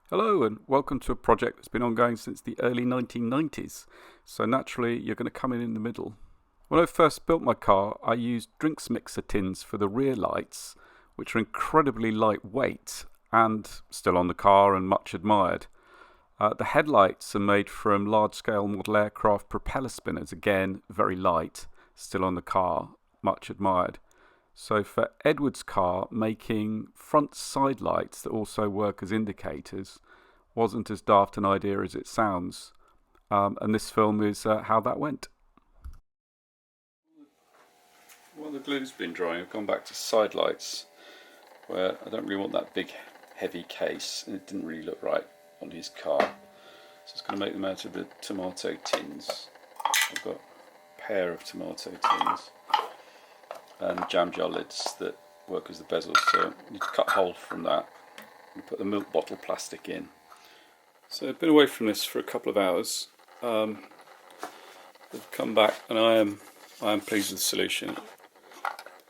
Hello and welcome to a project that's been ongoing since the early 1990s, so naturally you're going to come in the middle. When I first built my car, I used drinks mixer tins for the rear lights, which are incredibly lightweight and still on the car and much admired. The headlights are made from large-scale model aircraft propeller spinners, again very light, still on the car, much admired. So for Edward's car, making front side lights that also work as indicators wasn't as daft an idea as it sounds. And this film is how that went. While the glue's been drying, I've gone back to side lights, where I don't really want that big heavy case, and it didn't really look right on his car. So it's going to make them out of the tomato tins. I've got a pair of tomato tins and jam jar lids that work as the bezels, so you need to cut a hole from that and put the milk bottle plastic in. So I've been away from this for a couple of hours. I've come back and I am pleased with the solution.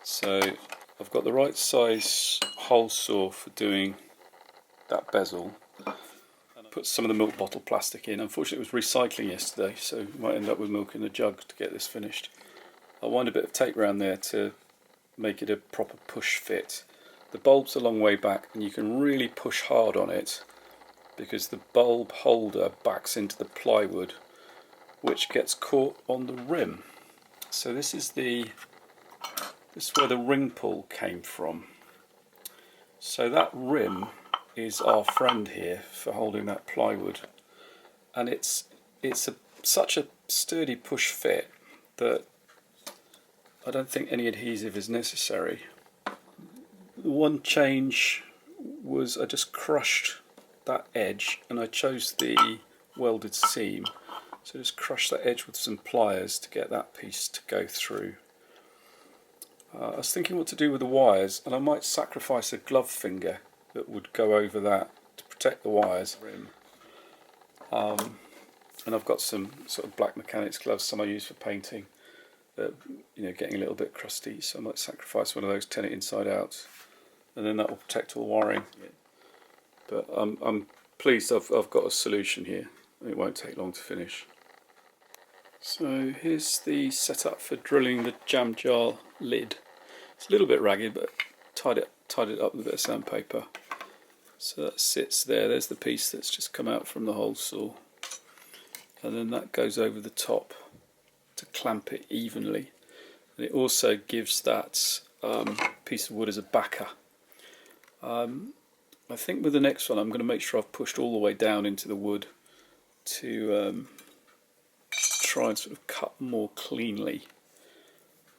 So I've got the right size hole saw for doing that bezel. Put some of the milk bottle plastic in. Unfortunately it was recycling yesterday, so we might end up with milk in the jug to get this finished. I'll wind a bit of tape around there to make it a proper push fit. The bulb's a long way back and you can really push hard on it because the bulb holder backs into the plywood, which gets caught on the rim. So this is where the ring pull came from. So that rim is our friend here for holding that plywood, and it's such a sturdy push fit that I don't think any adhesive is necessary. The one change was I just crushed that edge, and I chose the welded seam, so just crush that edge with some pliers to get that piece to go through. I was thinking what to do with the wires, and I might sacrifice a glove finger that would go over that to protect the wires. And I've got some sort of black mechanics gloves, some I use for painting. Getting a little bit crusty, so I might sacrifice one of those, turn it inside out, and then that will protect all the wiring. But I'm pleased I've got a solution here. It won't take long to finish. So here's the setup for drilling the jam jar lid. It's a little bit ragged, but tied it up with a bit of sandpaper. So that sits there. There's the piece that's just come out from the hole saw, and then that goes over the top to clamp it evenly, and it also gives that piece of wood as a backer. I think with the next one I'm going to make sure I've pushed all the way down into the wood to try and sort of cut more cleanly.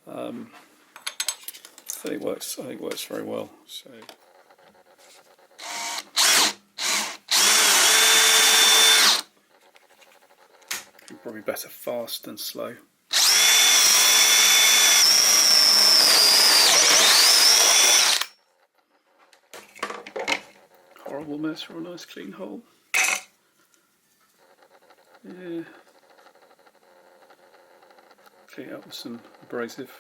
I think it works very well. So probably better fast than slow. Horrible mess for a nice clean hole. Yeah. Clean it up with some abrasive.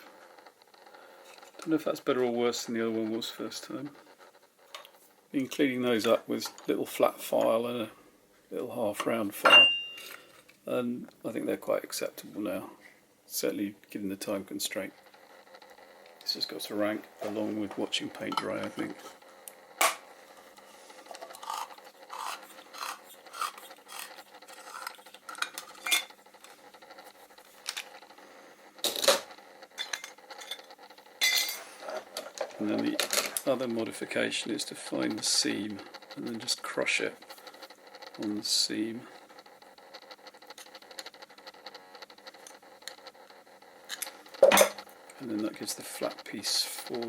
Don't know if that's better or worse than the other one was first time. Been cleaning those up with little flat file and a little half round file, and I think they're quite acceptable now, certainly given the time constraint. This has got to rank along with watching paint dry, I think. And then the other modification is to find the seam and then just crush it on the seam. And then that gives the flat piece for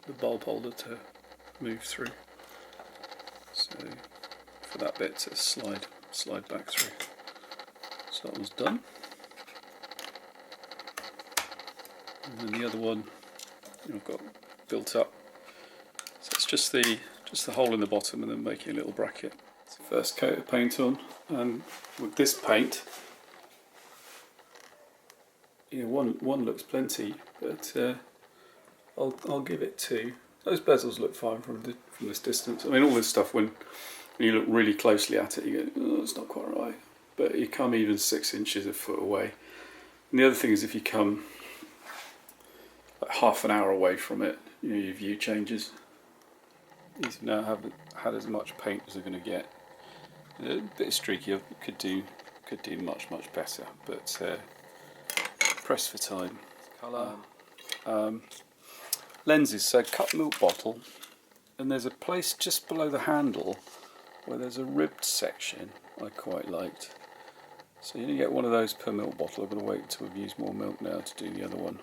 the bulb holder to move through. So for that bit to slide back through. So that was done. And then the other one I've got built up. So it's just the hole in the bottom and then making a little bracket. So first coat of paint on, and with this paint, one looks plenty, but I'll give it two. Those bezels look fine from this distance. I mean, all this stuff when When you look really closely at it, you go, oh, it's not quite right. But you come even 6 inches, a foot away. And the other thing is, if you come like half an hour away from it, you know, your view changes. These now haven't had as much paint as they're going to get. A bit streaky. Could do much better, but pressed for time. Colour. Lenses. So cut milk bottle, and there's a place just below the handle where there's a ribbed section I quite liked. So you only get one of those per milk bottle. I'm going to wait until we've used more milk now to do the other one.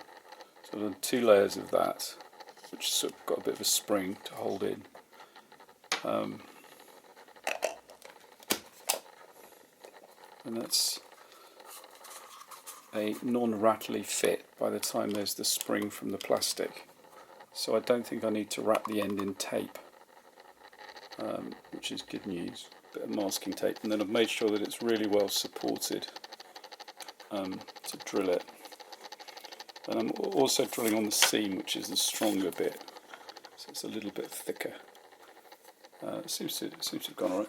So I've done 2 layers of that, which sort of got a bit of a spring to hold in. And that's a non-rattly fit by the time there's the spring from the plastic. So I don't think I need to wrap the end in tape, which is good news. A bit of masking tape, and then I've made sure that it's really well supported to drill it. And I'm also drilling on the seam, which is the stronger bit, so it's a little bit thicker. It seems to have gone alright.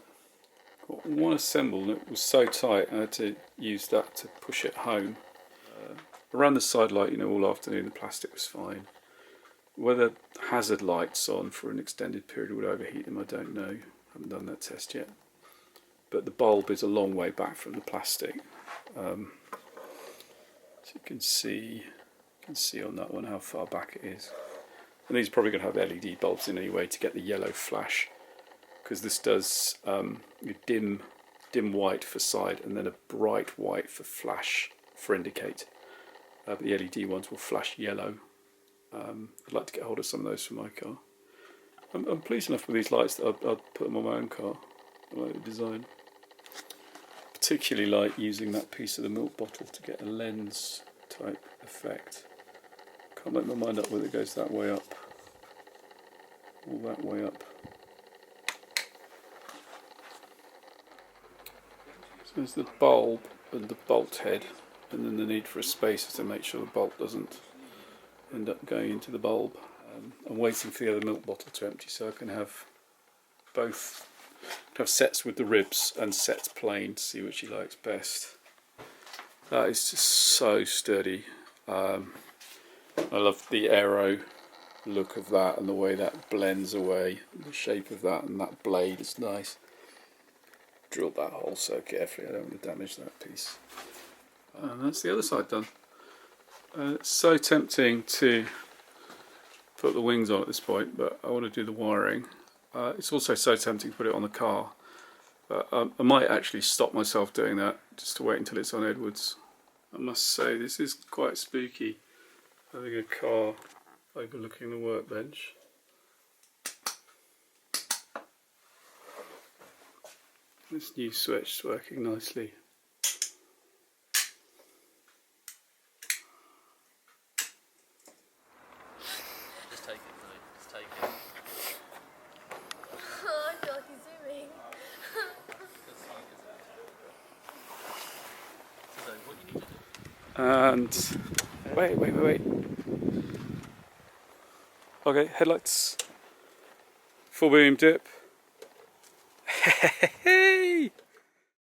Got one assembled, and it was so tight I had to use that to push it home. Around the side light, you know, all afternoon the plastic was fine. Whether hazard lights on for an extended period would overheat them, I don't know. I haven't done that test yet. But the bulb is a long way back from the plastic. So you can see on that one how far back it is. And these are probably going to have LED bulbs in anyway to get the yellow flash, because this does dim white for side and then a bright white for flash for indicate. But the LED ones will flash yellow. I'd like to get hold of some of those for my car. I'm pleased enough with these lights that I'll put them on my own car. I like the design. Particularly like using that piece of the milk bottle to get a lens type effect. Can't make my mind up whether it goes that way up or that way up. So there's the bulb and the bolt head, and then the need for a spacer to make sure the bolt doesn't end up going into the bulb. I'm waiting for the other milk bottle to empty so I can have both. Have sets with the ribs and sets plain to see which he likes best. That is just so sturdy. I love the aero look of that and the way that blends away. The shape of that and that blade is nice. Drilled that hole so carefully I don't want to damage that piece. And that's the other side done. It's so tempting to put the wings on at this point, but I want to do the wiring. It's also so tempting to put it on the car, but I might actually stop myself doing that just to wait until it's on Edwards. I must say this is quite spooky, having a car overlooking the workbench. This new switch is working nicely. Just take it, Zoe. Just take it. Oh, I feel like he's zooming. So what you need to do? And wait. Okay, headlights. Full beam dip.